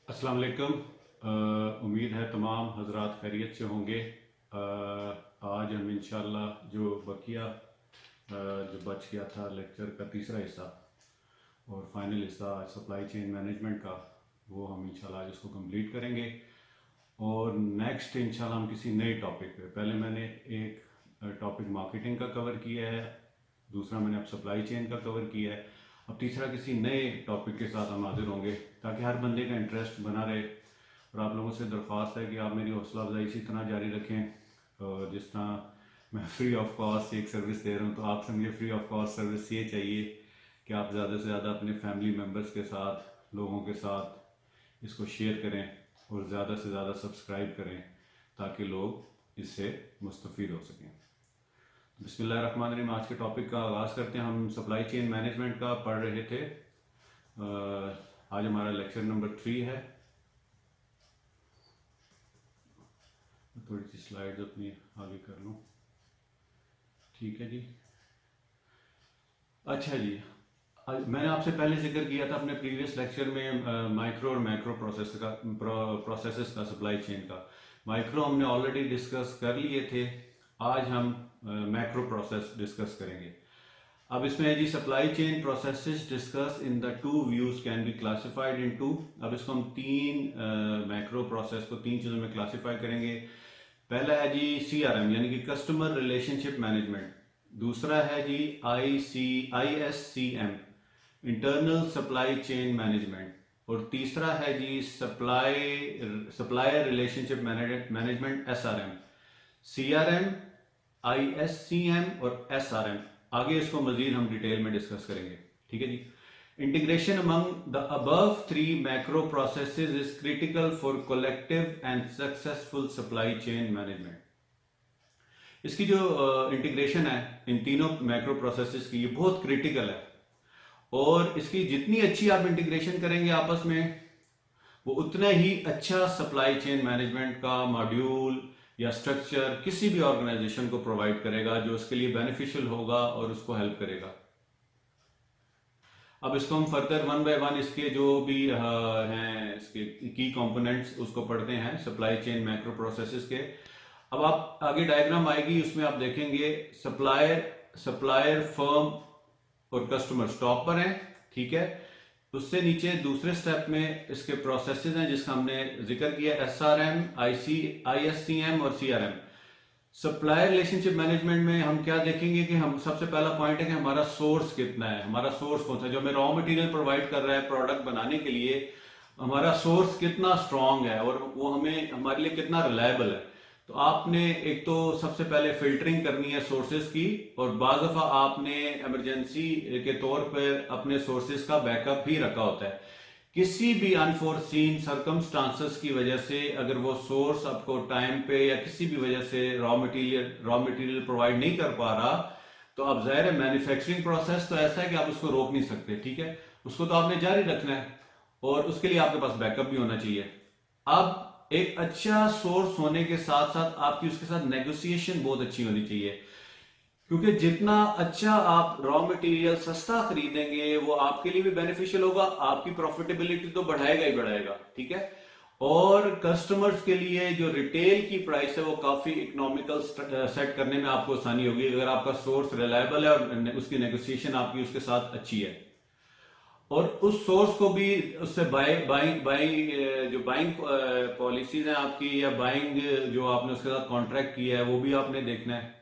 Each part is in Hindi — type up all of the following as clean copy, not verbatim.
अस्सलाम वालेकुम। उम्मीद है तमाम हजरात खैरियत से होंगे। आज हम इंशाल्लाह जो बकिया जो बच गया था लेक्चर का तीसरा हिस्सा और फाइनल हिस्सा सप्लाई चेन मैनेजमेंट का, वो हम इंशाल्लाह आज इसको कंप्लीट करेंगे। और नेक्स्ट इंशाल्लाह हम किसी नए टॉपिक पे, पहले मैंने एक टॉपिक मार्केटिंग का कवर किया है, दूसरा मैंने अब सप्लाई चेन का कवर किया है, अब तीसरा किसी नए टॉपिक के साथ हम हाजिर होंगे ताकि हर बंदे का इंटरेस्ट बना रहे। और आप लोगों से दरख्वास्त है कि आप मेरी हौसला अफजाई इसी तरह जारी रखें। और जिस तरह मैं फ्री ऑफ कॉस्ट एक सर्विस दे रहा हूँ, तो आपसे मुझे फ्री ऑफ कॉस्ट सर्विस ये चाहिए कि आप ज़्यादा से ज़्यादा अपने फैमिली मेम्बर्स के साथ, लोगों के साथ इसको शेयर करें और ज़्यादा से ज़्यादा सब्सक्राइब करें ताकि लोग इससे मुस्तफ़ीद हो सकें। बिस्मिल्लाहिर्रहमानिर्रहीम। आज के टॉपिक का आगाज़ करते हैं। हम सप्लाई चेन मैनेजमेंट का पढ़ रहे थे। आज हमारा लेक्चर नंबर 3 है। थोड़ी सी स्लाइड्स अपनी आगे कर लूँ, ठीक है जी। अच्छा जी, मैंने आपसे पहले जिक्र किया था अपने प्रीवियस लेक्चर में माइक्रो और मैक्रो प्रोसेसेस का सप्लाई चेन का। माइक्रो हमने ऑलरेडी डिस्कस कर लिए थे, आज हम मैक्रो प्रोसेस डिस्कस करेंगे। अब इसमें है जी, supply chain processes discuss in the two views can be classified into. अब इसको हम तीन मैक्रो प्रोसेस को तीन चीज़ों में क्लासिफाई करेंगे। पहला है जी CRM यानी कि कस्टमर रिलेशनशिप मैनेजमेंट, दूसरा है जी ISCM internal supply chain management, और तीसरा है जी supplier relationship management SRM। CRM, ISCM और SRM, आगे इसको मजीद हम डिटेल में डिस्कस करेंगे, ठीक है जी। Integration among the above 3 macro processes is critical for collective and successful supply chain management. इसकी जो इंटीग्रेशन है इन तीनों मैक्रो प्रोसेसेस की, ये बहुत क्रिटिकल है। और इसकी जितनी अच्छी आप इंटीग्रेशन करेंगे आपस में, वो उतना ही अच्छा सप्लाई चेन मैनेजमेंट का मॉड्यूल या स्ट्रक्चर किसी भी ऑर्गेनाइजेशन को प्रोवाइड करेगा, जो उसके लिए बेनिफिशियल होगा और उसको हेल्प करेगा। अब इसको हम फर्दर वन बाय वन इसके जो भी हैं इसके की कंपोनेंट्स उसको पढ़ते हैं सप्लाई चेन मैक्रो प्रोसेसेस के। अब आप आगे डायग्राम आएगी, उसमें आप देखेंगे सप्लायर फर्म और कस्टमर स्टॉप पर हैं, ठीक है। उससे नीचे दूसरे स्टेप में इसके प्रोसेसेस हैं जिसका हमने जिक्र किया, SRM, ISCM और CRM। सप्लायर रिलेशनशिप मैनेजमेंट में हम क्या देखेंगे कि हम सबसे पहला पॉइंट है कि हमारा सोर्स कितना है, हमारा सोर्स कौन सा है, जो हमें रॉ मटेरियल प्रोवाइड कर रहा है प्रोडक्ट बनाने के लिए, हमारा सोर्स कितना स्ट्रांग है और वो हमें हमारे लिए कितना रिलायबल है। तो आपने एक तो सबसे पहले फिल्टरिंग करनी है सोर्सेज की, और बाज़ दफ़ा आपने इमरजेंसी के तौर पर अपने सोर्सेज का बैकअप भी रखा होता है। किसी भी अनफोर्सीन सरकमस्टांसेस की वजह से अगर वो सोर्स आपको टाइम पे या किसी भी वजह से रॉ मटेरियल प्रोवाइड नहीं कर पा रहा, तो अब जाहिर है मैन्युफैक्चरिंग प्रोसेस तो ऐसा है कि आप उसको रोक नहीं सकते, ठीक है। उसको तो आपने जारी रखना है और उसके लिए आपके पास बैकअप भी होना चाहिए। अब एक अच्छा सोर्स होने के साथ साथ आपकी उसके साथ नेगोशिएशन बहुत अच्छी होनी चाहिए, क्योंकि जितना अच्छा आप रॉ मटेरियल सस्ता खरीदेंगे वो आपके लिए भी बेनिफिशियल होगा, आपकी प्रॉफिटेबिलिटी तो बढ़ाएगा ही बढ़ाएगा, ठीक है। और कस्टमर्स के लिए जो रिटेल की प्राइस है वो काफी इकोनॉमिकल सेट करने में आपको आसानी होगी अगर आपका सोर्स रिलायबल है और उसकी नेगोशिएशन आपकी उसके साथ अच्छी है। और उस सोर्स को भी उससे बाइंग जो बाइंग पॉलिसीज हैं आपकी, या बाइंग जो आपने उसके साथ कॉन्ट्रैक्ट किया है, वो भी आपने देखना है।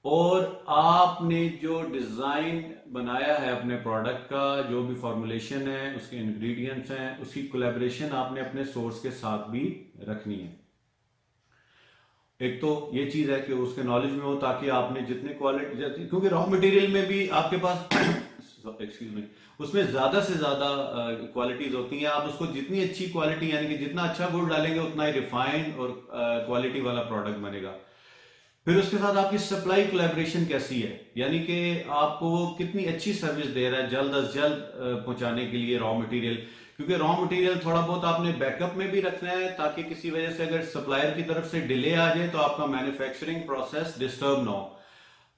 और आपने जो डिज़ाइन बनाया है अपने प्रोडक्ट का, जो भी फॉर्मुलेशन है, उसके इंग्रेडिएंट्स हैं, उसकी कोलैबोरेशन आपने अपने सोर्स के साथ भी रखनी है। एक तो ये चीज़ है कि उसके नॉलेज में हो, ताकि आपने जितने क्वालिटी, क्योंकि रॉ मटेरियल में भी आपके पास एक्सक्यूज मी, उसमें ज़्यादा से ज़्यादा क्वालिटीज़ होती हैं। आप उसको जितनी अच्छी क्वालिटी, यानी कि जितना अच्छा गुड़ डालेंगे उतना ही रिफाइंड और क्वालिटी वाला प्रोडक्ट बनेगा। फिर उसके साथ आपकी सप्लाई कोलैबोरेशन कैसी है, यानी कि आपको वो कितनी अच्छी सर्विस दे रहा है जल्द अज जल्द पहुंचाने के लिए रॉ मटेरियल, क्योंकि रॉ मटेरियल थोड़ा बहुत आपने बैकअप में भी रखना है ताकि किसी वजह से अगर सप्लायर की तरफ से डिले आ जाए तो आपका मैन्युफैक्चरिंग प्रोसेस डिस्टर्ब ना हो।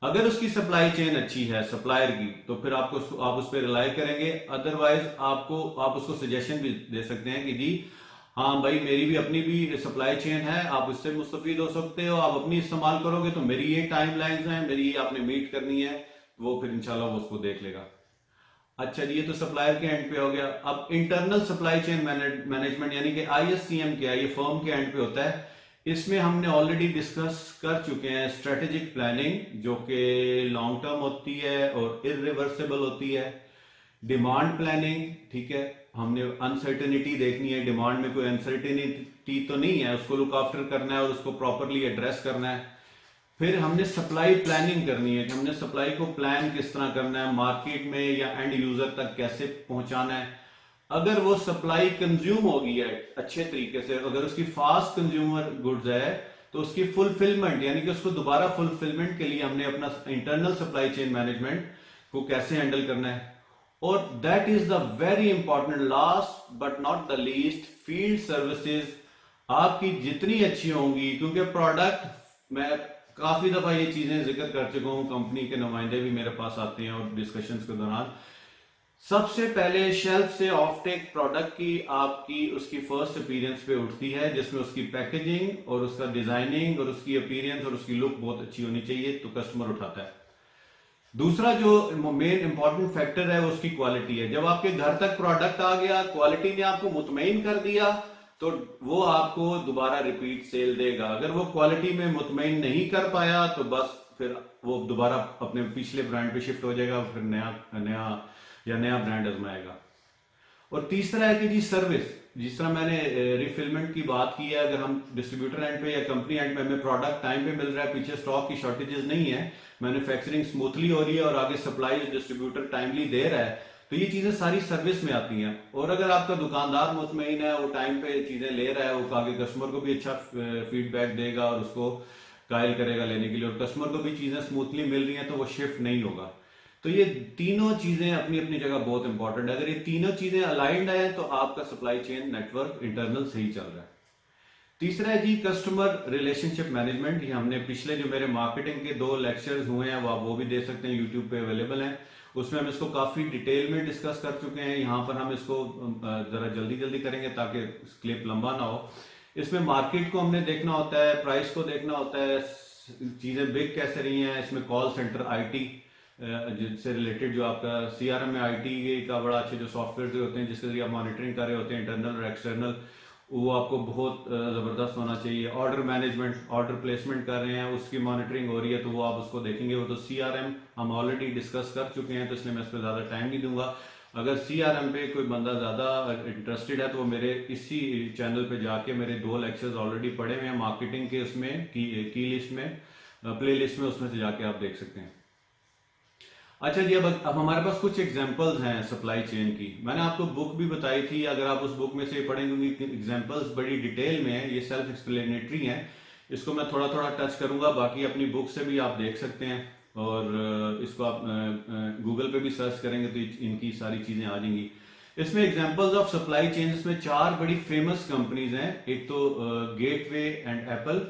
अगर उसकी सप्लाई चेन अच्छी है सप्लायर की, तो फिर आप उस पर रिलाई करेंगे। अदरवाइज आप उसको सजेशन भी दे सकते हैं कि जी हाँ भाई, मेरी भी अपनी भी सप्लाई चेन है, आप उससे मुस्तफीद हो सकते हो, आप अपनी इस्तेमाल करोगे तो मेरी ये टाइम लाइन्स हैं, मेरी ये आपने मीट करनी है, वो फिर इंशाल्लाह वो उसको देख लेगा। अच्छा जी, ये तो सप्लायर के एंड पे हो गया। अब इंटरनल सप्लाई चेन मैनेजमेंट यानी कि ISCM क्या है, ये फर्म के एंड पे होता है। इसमें हमने ऑलरेडी डिस्कस कर चुके हैं स्ट्रेटेजिक प्लानिंग, जो कि लॉन्ग टर्म होती है और इरिवर्सिबल होती है। डिमांड प्लानिंग, ठीक है, हमने अनसर्टेनिटी देखनी है, डिमांड में कोई अनसर्टेनिटी तो नहीं है, उसको लुक आफ्टर करना है और उसको प्रॉपरली एड्रेस करना है। फिर हमने सप्लाई प्लानिंग करनी है कि हमने सप्लाई को प्लान किस तरह करना है, मार्केट में या एंड यूजर तक कैसे पहुंचाना है। अगर वो सप्लाई कंज्यूम होगी है अच्छे तरीके से, अगर उसकी फास्ट कंज्यूमर गुड्स है, तो उसकी फुलफिलमेंट यानी कि उसको दोबारा फुलफिलमेंट के लिए हमने अपना इंटरनल सप्लाई चेन मैनेजमेंट को कैसे हैंडल करना है। और that is the very important, last but not the least, field services आपकी जितनी अच्छी होंगी, क्योंकि प्रोडक्ट, मैं काफी दफा ये चीजें जिक्र कर चुका हूं, कंपनी के नुमाइंदे भी मेरे पास आते हैं और डिस्कशंस के दौरान, सबसे पहले शेल्फ से ऑफ टेक प्रोडक्ट की आपकी उसकी फर्स्ट अपीयरेंस पे उठती है, जिसमें उसकी पैकेजिंग और उसका डिजाइनिंग और उसकी अपीयरेंस और उसकी लुक बहुत अच्छी होनी चाहिए, तो कस्टमर उठाता है। दूसरा जो मेन इंपॉर्टेंट फैक्टर है वो उसकी क्वालिटी है। जब आपके घर तक प्रोडक्ट आ गया, क्वालिटी ने आपको मुतमईन कर दिया, तो वो आपको दोबारा रिपीट सेल देगा। अगर वो क्वालिटी में मुतमईन नहीं कर पाया, तो बस फिर वो दोबारा अपने पिछले ब्रांड पे शिफ्ट हो जाएगा, फिर नया ब्रांड आजमाएगा। और तीसरा है कि जी सर्विस, जिस तरह मैंने रिफिलमेंट की बात की है, अगर हम डिस्ट्रीब्यूटर एंड पे या कंपनी एंड पे हमें प्रोडक्ट टाइम पे मिल रहा है, पीछे स्टॉक की शॉर्टेजेस नहीं है, मैन्युफैक्चरिंग स्मूथली हो रही है और आगे सप्लाई डिस्ट्रीब्यूटर टाइमली दे रहा है, तो ये चीजें सारी सर्विस में आती हैं। और अगर आपका दुकानदार मुतमईन है, वो टाइम पे चीजें ले रहा है, वो आगे कस्टमर को भी अच्छा फीडबैक देगा और उसको कायल करेगा लेने के लिए, और कस्टमर को भी चीजें स्मूथली मिल रही हैं, तो वो शिफ्ट नहीं होगा। तो ये तीनों चीजें अपनी अपनी जगह बहुत इंपॉर्टेंट है। अगर ये तीनों चीजें अलाइंड है, तो आपका सप्लाई चेन नेटवर्क इंटरनल सही चल रहा है। तीसरा है जी कस्टमर रिलेशनशिप मैनेजमेंट। ये हमने पिछले जो मेरे मार्केटिंग के 2 लेक्चर्स हुए हैं, वो भी दे सकते हैं, यूट्यूब पे अवेलेबल हैं। उसमें हम इसको काफी डिटेल में डिस्कस कर चुके हैं। यहाँ पर हम इसको जरा जल्दी जल्दी करेंगे ताकि क्लिप लंबा ना हो। इसमें मार्केट को हमने देखना होता है, प्राइस को देखना होता है, चीजें बिक कैसे रही हैं, इसमें कॉल सेंटर IT जिससे रिलेटेड जो आपका CRM में IT का बड़ा अच्छे जो सॉफ्टवेयर होते हैं जिसके जरिए आप मॉनिटरिंग कर रहे होते हैं, इंटरनल और एक्सटर्नल, वो आपको बहुत ज़बरदस्त होना चाहिए। ऑर्डर मैनेजमेंट, ऑर्डर प्लेसमेंट कर रहे हैं, उसकी मॉनिटरिंग हो रही है, तो वो आप उसको देखेंगे। वो तो CRM हम ऑलरेडी डिस्कस कर चुके हैं, तो इसलिए मैं इस पर ज़्यादा टाइम नहीं दूंगा। अगर CRM पे कोई बंदा ज़्यादा इंटरेस्टेड है, तो वो मेरे इसी चैनल पे जाके मेरे 2 लेक्चर्स ऑलरेडी पड़े हुए हैं मार्केटिंग के, उसमें की लिस्ट में, प्ले लिस्ट में, उसमें से जाके आप देख सकते हैं। अच्छा जी, अब हमारे पास कुछ एग्जांपल्स हैं सप्लाई चेन की। मैंने आपको बुक भी बताई थी, अगर आप उस बुक में से पढ़ेंगे, एग्जांपल्स बड़ी डिटेल में है, ये सेल्फ एक्सप्लेनेटरी हैं। इसको मैं थोड़ा थोड़ा टच करूंगा, बाकी अपनी बुक से भी आप देख सकते हैं, और इसको आप गूगल पे भी सर्च करेंगे तो इनकी सारी चीजें आ जाएंगी। इसमें एग्जांपल्स ऑफ सप्लाई चेन, इसमें 4 बड़ी फेमस कंपनीज हैं। एक तो गेटवे एंड एप्पल,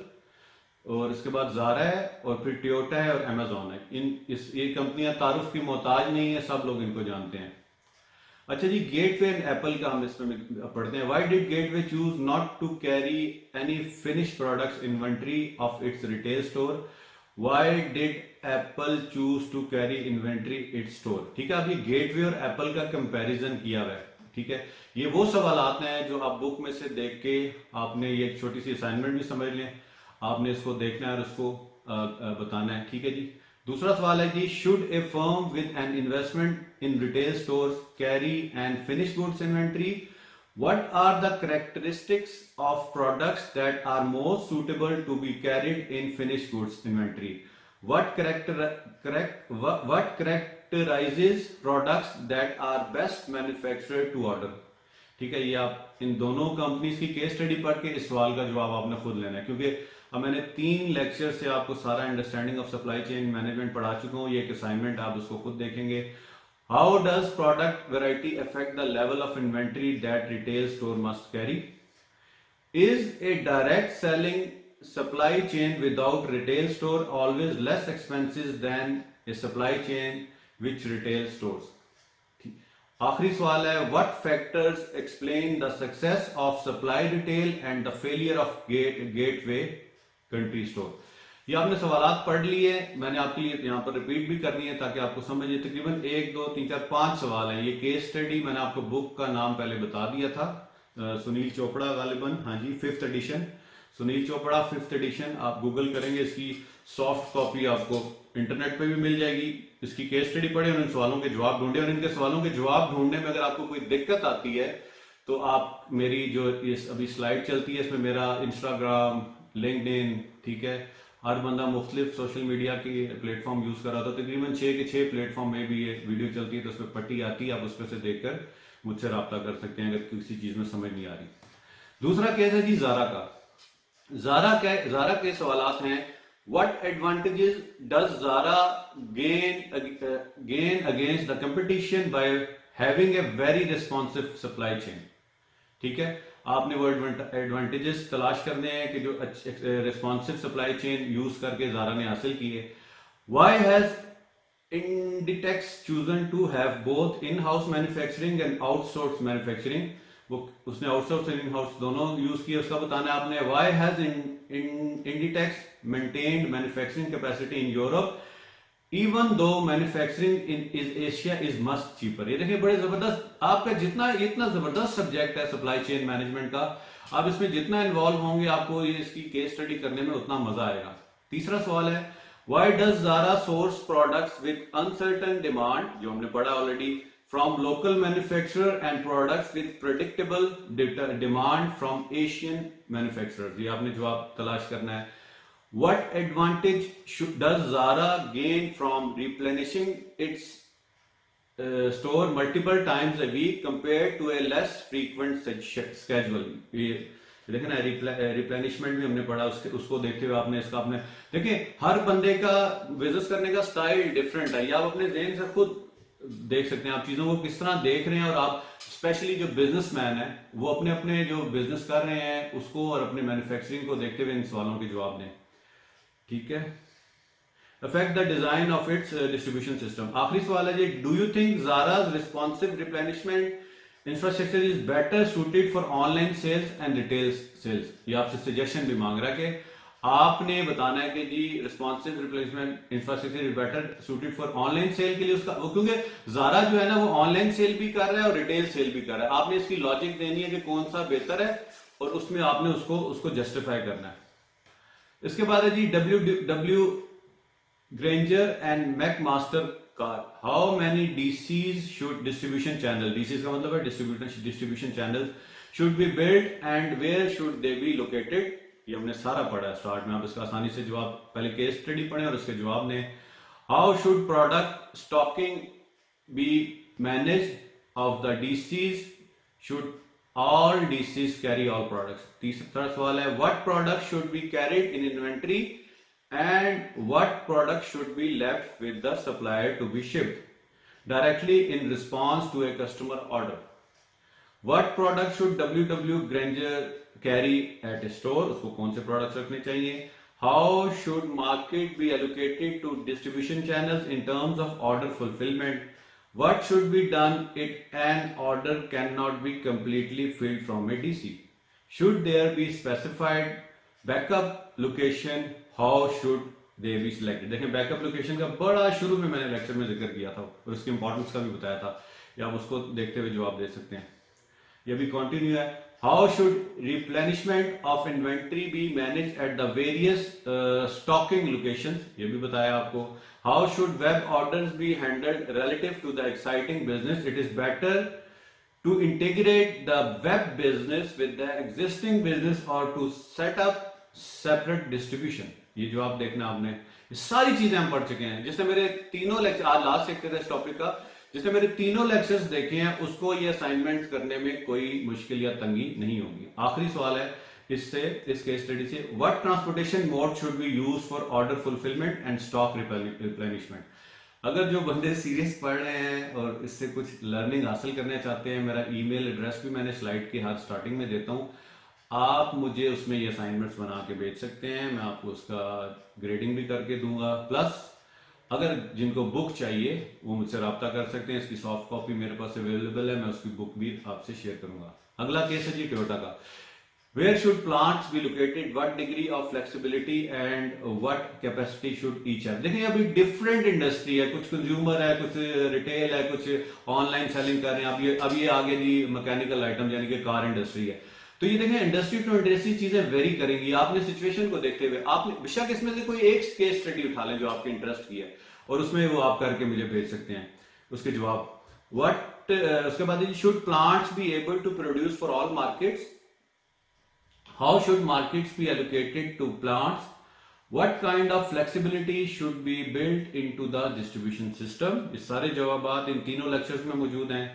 और इसके बाद जारा है, और फिर टोयोटा है और अमेजोन है। ये कंपनियां तारुफ की मोहताज नहीं है, सब लोग इनको जानते हैं। अच्छा जी, गेटवे एंड एप्पल का हम इसमें पढ़ते हैं। Why did Gateway choose not to carry any finish products inventory of its retail store? Why did Apple choose to carry inventory its store? ठीक है, अब ये गेटवे और एप्पल का कंपैरिजन किया हुआ है। ठीक है, ये वो सवाल हैं जो आप बुक में से देख के आपने ये एक छोटी सी असाइनमेंट भी समझ लें, आपने इसको देखना है और उसको बताना है। ठीक है जी। दूसरा सवाल है कि should A firm with an investment in retail stores carry and finish goods inventory? What are the characteristics of products that are most suitable to be carried in finished goods inventory? What characterizes products that are best manufactured to order? ठीक है, ये आप इन दोनों कंपनीज की केस स्टडी पढ़ के इस सवाल का जवाब आपने खुद लेना है, क्योंकि अब मैंने 3 लेक्चर से आपको सारा understanding of supply chain management पढ़ा चुका हूँ। ये एक असाइनमेंट, आप उसको खुद देखेंगे। How does product variety affect the level of inventory that retail store must carry? Is a direct selling supply chain without retail store always less expensive than a supply chain which retail stores. आखिरी सवाल है, what factors explain the success of supply retail and the failure of gateway country store? ये आपने सवालात पढ़ लिए, मैंने आपके लिए यहाँ पर रिपीट भी करनी है ताकि आपको समझिए। तकरीबन 1 2 3 4 5 सवाल हैं। ये केस स्टडी मैंने आपको बुक का नाम पहले बता दिया था, सुनील चोपड़ा गालिबन, हाँ जी, 5th edition, Sunil Chopra 5th edition. आप गूगल करेंगे, इसकी सॉफ्ट कॉपी आपको इंटरनेट पे भी मिल जाएगी। इसकी केस स्टडी पढ़े और इन सवालों के जवाब ढूंढे, और इनके सवालों के जवाब ढूंढने में अगर आपको कोई दिक्कत आती है तो आप मेरी जो इस अभी स्लाइड चलती है इसमें मेरा इंस्टाग्राम, लिंक्डइन, ठीक है, हर बंदा मुख्तलिफ सोशल मीडिया की प्लेटफॉर्म यूज कर रहा था, तकरीबन 6 के 6 प्लेटफॉर्म में भी ये वीडियो चलती है, तो उसमें पट्टी आती है, आप उस पर से देखकर मुझसे रब्ता कर सकते हैं अगर किसी चीज में समझ नहीं आ रही। दूसरा केस है जी जारा का। जारा के सवालात हैं, what advantages does Zara gain against the competition by having a very responsive supply chain. ठीक है, आपने वो एडवांटेजेस तलाश करने हैं कि जो रिस्पॉन्सिव सप्लाई चेन यूज करके जारा ने हासिल की है। Why has Inditex chosen to have both in-house manufacturing and outsourced manufacturing? वो उसने आउटसोर्स और इन हाउस दोनों यूज किए, उसका बताना है आपने। Why has Inditex maintained manufacturing capacity in Europe even though manufacturing in Asia is much cheaper? ये देखिए, बड़े जबरदस्त, आपका जितना इतना जबरदस्त सब्जेक्ट है सप्लाई चेन मैनेजमेंट का, आप इसमें जितना इन्वॉल्व होंगे आपको ये इसकी केस स्टडी करने में उतना मजा आएगा। तीसरा सवाल है, Why does Zara source products with uncertain demand, जो हमने पढ़ा already, from local manufacturer and products with predictable demand from Asian manufacturers? ये आपने जवाब तलाश करना है। What advantage does Zara gain from replenishing its store multiple times a week compared to a less frequent schedule? ये देखें ना, रिप्लेनिशमेंट भी हमने पढ़ा, उसको देखते हुए आपने इसका आपने देखिए, हर बंदे का बिजनेस करने का स्टाइल डिफरेंट है। ये आप अपने ज़हन से खुद देख सकते हैं, आप चीज़ों को किस तरह देख रहे हैं, और आप स्पेशली जो बिजनेसमैन है वो अपने अपने जो बिजनेस कर रहे हैं उसको और अपने मैन्युफैक्चरिंग को देखते हुए इन सवालों के जवाब दें। ठीक है, affect the design of its distribution system. आखिरी सवाल है जी, do you think Zara's responsive replenishment infrastructure is better suited for online sales and retail sales? ये आपसे सजेशन भी मांग रहा है कि आपने बताना है कि जी responsive replacement infrastructure is better suited for online sale के लिए उसका, वो क्योंकि जारा जो है ना वो ऑनलाइन सेल भी कर रहा है और रिटेल सेल भी कर रहा है। आपने इसकी लॉजिक देनी है कि कौन सा बेहतर है और उसमें आपने उसको जस्टिफाई करना है। इसके बाद है G W Grainger and McMaster Carr, how many DCs should distribution channel, DCs का मतलब है distribution channel, should be build and where should they be located? ये हमने सारा पढ़ा है स्टार्ट में, आप इसका आसानी से जवाब, पहले केस स्टडी पढ़े और इसके जवाब ने। How should product stocking be manage of the DCs, should all DCs carry all products? तीसरा सवाल है, what product should be carried in inventory and what product should be left with the supplier to be shipped directly in response to a customer order? What product should WW Granger carry at a store? उसको कौन से products रखने चाहिए? How should market be allocated to distribution channels in terms of order fulfillment? What should be done if an order cannot be completely filled from a DC? Should there be specified backup location? How should they be selected? देखें, बैकअप लोकेशन का बड़ा शुरू में मैंने लेक्चर में जिक्र किया था और उसकी इंपॉर्टेंस का भी बताया था, या आप उसको देखते हुए जवाब दे सकते हैं। ये भी कंटिन्यू है। How should replenishment of inventory be manage at the various stocking locations? ये भी बताया आपको। How should web orders be handled relative to the exciting business? It is better to integrate the web business with the existing business और to set up separate distribution? ये जो आप देखना आपने, ये सारी चीजें हम पढ़ चुके हैं। जिसने मेरे तीनों लेक्चर, आज लास्ट लेक्चर है इस टॉपिक का, जिसने मेरे तीनों लेक्चर्स देखे हैं उसको ये असाइनमेंट करने में कोई मुश्किल या तंगी नहीं होगी। आखिरी सवाल है इससे, इस केस स्टडी से, what transportation mode should be use for order fulfilment and stock replenishment? अगर जो बंदे सीरियस पढ़ रहे हैं और इससे कुछ लर्निंग हासिल करना चाहते हैं, मेरा ईमेल एड्रेस भी मैंने स्लाइड के हर स्टार्टिंग में देता हूँ, आप मुझे उसमें ये असाइनमेंट्स बना के भेज सकते हैं, मैं आपको उसका ग्रेडिंग भी करके दूंगा। प्लस अगर जिनको बुक चाहिए वो मुझसे रब्ता कर सकते हैं, इसकी सॉफ्ट कॉपी मेरे पास अवेलेबल है, मैं उसकी बुक भी आपसे शेयर करूंगा। अगला केस है जी टोयोटा का। Where should plants be located? What degree of flexibility and what capacity should each have? देखिए अभी डिफरेंट इंडस्ट्री है, कुछ कंज्यूमर है, कुछ रिटेल है, कुछ ऑनलाइन सेलिंग कर रहे हैं। अब ये आगे जी मैकेनिकल आइटम यानी कि कार इंडस्ट्री है। तो ये देखें इंडस्ट्री टू इंडस्ट्री चीजें वेरी करेंगी। आपने सिचुएशन को देखते हुए आपने बेशक इसमें से कोई एक केस स्टडी उठा लें जो आपके इंटरेस्ट की है और उसमें वो आप करके मुझे भेज सकते हैं उसके जवाब। वट उसके बाद should plants be able to produce for all markets? How should markets be allocated to plants? What kind of flexibility should be built into the distribution system? ये सारे जवाबात इन तीनों लेक्चर्स में मौजूद हैं।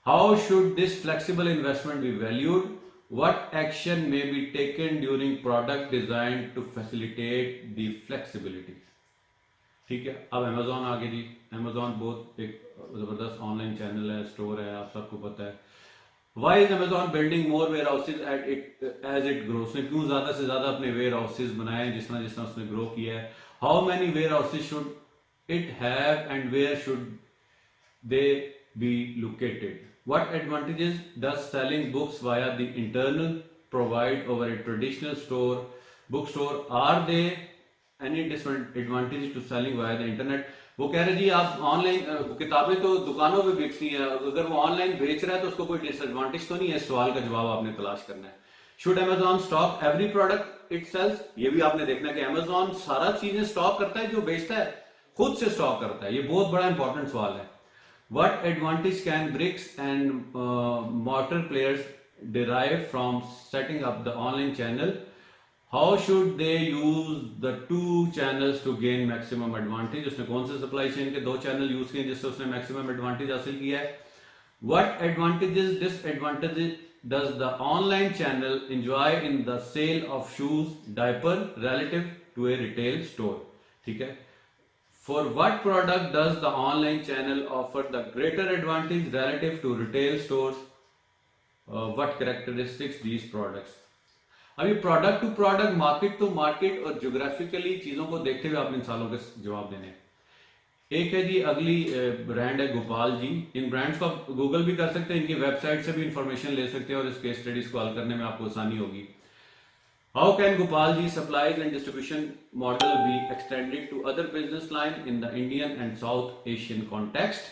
How should this flexible investment be valued? What action may be taken during product design to facilitate the flexibility? ठीक है, अब अमेजोन आगे जी। अमेजोन बहुत एक जबरदस्त ऑनलाइन चैनल है, स्टोर है, आप सबको पता है। Why is Amazon building more warehouses at it as it grows? उसने क्यों ज्यादा से ज्यादा अपने वेयर हाउसेज बनाए जितना जितना उसने ग्रो किया है? How many warehouses should it have and where should they be located? What advantages does selling books via the internal provide over a traditional bookstore? Are there any disadvantages to selling via the internet? वो कह रहे जी आप ऑनलाइन किताबें तो दुकानों पे बिकती हैं, अगर वो ऑनलाइन बेच रहा है तो उसको कोई डिसएडवांटेज तो नहीं है? इस सवाल का जवाब आपने तलाश करना है। Should Amazon stock every product it sells? ये भी आपने देखना है कि अमेजॉन सारा चीजें स्टॉक करता है जो बेचता है, खुद से स्टॉक करता है। ये बहुत बड़ा इंपॉर्टेंट सवाल है। What advantage can bricks and mortar players derive from setting up the online channel? How should they use the two channels to gain maximum advantage? उसने कौन से सप्लाई चेन के दो चैनल यूज किए जिससे उसने मैक्सिमम एडवांटेज हासिल किया है? What advantages, disadvantages does the online channel enjoy in the sale of shoes, diaper relative to a retail store? ठीक है। For what product does the online channel offer the greater advantage relative to retail stores? What characteristics these products? अभी product to product, market to market और ज्योग्राफिकली चीजों को देखते हुए आपने इन सालों के जवाब देने हैं। एक है जी अगली ब्रांड है गोपाल जी। इन ब्रांड्स को आप गूगल भी कर सकते हैं, इनकी वेबसाइट से भी इंफॉर्मेशन ले सकते हैं और इस केस स्टडीज को हल करने में आपको आसानी होगी। How can Gopal ji supplies and distribution model be extended to other business line in the Indian and South Asian context?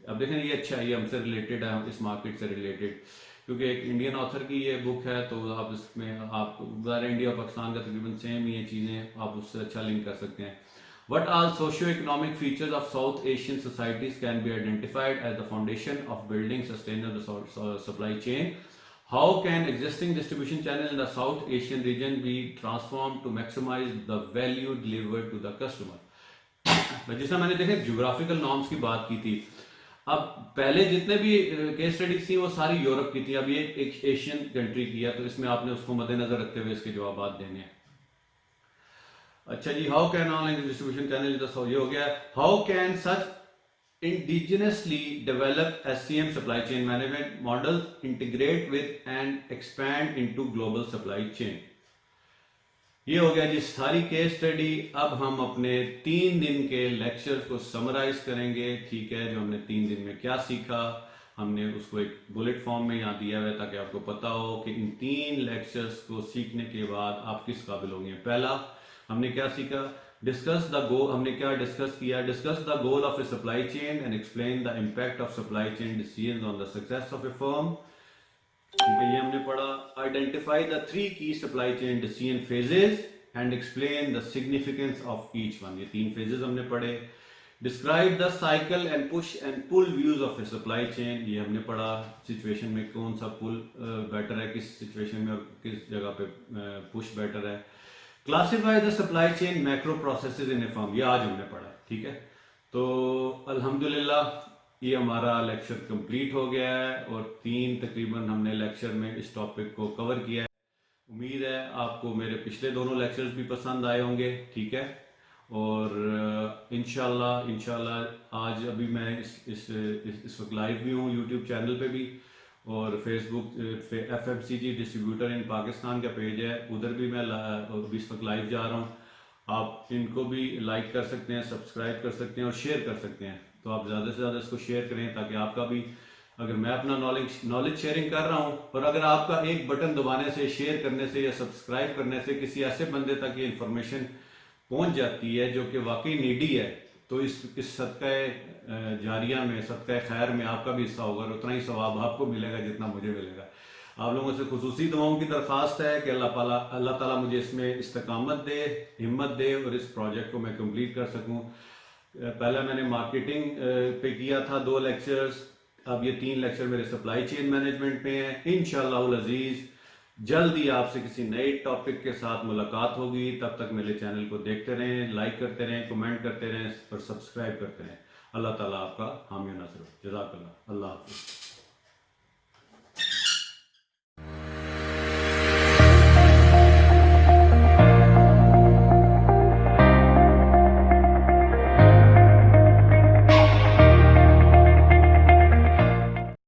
अब देखें ये अच्छा है, ये हमसे रिलेटेड है, इस मार्केट से रिलेटेड, क्योंकि एक इंडियन ऑथर की ये बुक है तो आप इसमें आप इंडिया और पाकिस्तान का तकरीबन सेम ही ये चीज़ें, आप उससे अच्छा लिंक कर सकते हैं। What all socio-economic features of South Asian societies can be identified as the foundation of building sustainable supply chain? How can existing distribution channels in the South Asian region be transformed to maximize the value delivered to the customer? जिसमें मैंने देखे ज्योग्राफिकल नॉर्म्स की बात की थी। अब पहले जितने भी केस स्टडीज थी वो सारी यूरोप की थी, अब ये एक एशियन कंट्री की है, तो इसमें आपने उसको मद्देनजर रखते हुए इसके जवाब देने हैं। अच्छा जी, how can online distribution channel, ये हो गया। How can such indigenously developed SCM supply chain management model integrate with and expand into global supply chain? ये हो गया जी सारी केस स्टडी। अब हम अपने 3 दिन के लेक्चर को समराइज करेंगे, ठीक है, जो हमने 3 दिन में क्या सीखा हमने उसको एक बुलेट फॉर्म में यहाँ दिया हुआ है ताकि आपको पता हो कि इन 3 लेक्चर्स को सीखने के बाद आप किस काबिल होंगे। पहला हमने क्या सीखा, डिस्कस द गोल, हमने क्या डिस्कस किया, discuss the goal of a supply chain and explain the impact of supply chain decisions on the success of a firm. ठीक है, ये हमने पढ़ा। Identify the 3 key supply chain decision phases and explain the significance of each one, ये 3 फेजेस हमने पढ़े। Describe the cycle and push and pull views of a supply chain, ये हमने पढ़ा। सिचुएशन में कौन सा पुल बेटर है, किस सिचुएशन में और किस जगह पे पुश बेटर है। Classify the supply chain macro processes in A firm, ये आज हमने पढ़ा, ठीक है। तो अल्हम्दुलिल्लाह ये हमारा लेक्चर कंप्लीट हो गया है और 3 तकरीबन हमने लेक्चर में इस टॉपिक को कवर किया है। उम्मीद है आपको मेरे पिछले दोनों लेक्चर्स भी पसंद आए होंगे, ठीक है। और इंशाल्लाह आज अभी मैं इस वक्त लाइव भी हूँ यूट्यूब चैनल पे भी, और फेसबुक FMCG डिस्ट्रीब्यूटर इन पाकिस्तान का पेज है, उधर भी मैं इस वक्त लाइव जा रहा हूँ। आप इनको भी लाइक कर सकते हैं, सब्सक्राइब कर सकते हैं और शेयर कर सकते हैं। तो आप ज़्यादा से ज़्यादा इसको शेयर करें ताकि आपका भी, अगर मैं अपना नॉलेज शेयरिंग कर रहा हूँ और अगर आपका एक बटन दबाने से, शेयर करने से या सब्सक्राइब करने से किसी ऐसे बंदे तक ये इन्फॉर्मेशन पहुंच जाती है जो कि वाकई नीडी है, तो इस सदका जारिया में, सदका खैर में आपका भी हिस्सा होगा और उतना ही सवाब आपको मिलेगा जितना मुझे मिलेगा। आप लोगों से खुसूसी दुआओं की दरख्वास्त है कि अल्लाह ताला मुझे इसमें इस्तकामत दे, हिम्मत दे और इस प्रोजेक्ट को मैं कंप्लीट कर सकूं। पहले मैंने मार्केटिंग पे किया था 2 लेक्चर्स, अब ये 3 लेक्चर मेरे सप्लाई चेन मैनेजमेंट पे हैं। इंशाअल्लाह अजीज जल्द ही आपसे किसी नए टॉपिक के साथ मुलाकात होगी। तब तक मेरे चैनल को देखते रहें, लाइक करते रहें, कमेंट करते रहें और सब्सक्राइब करते रहें। अल्लाह ताला आपका हामी नासर हो। जज़ाकल्लाह। अल्लाह हाफ़िज़।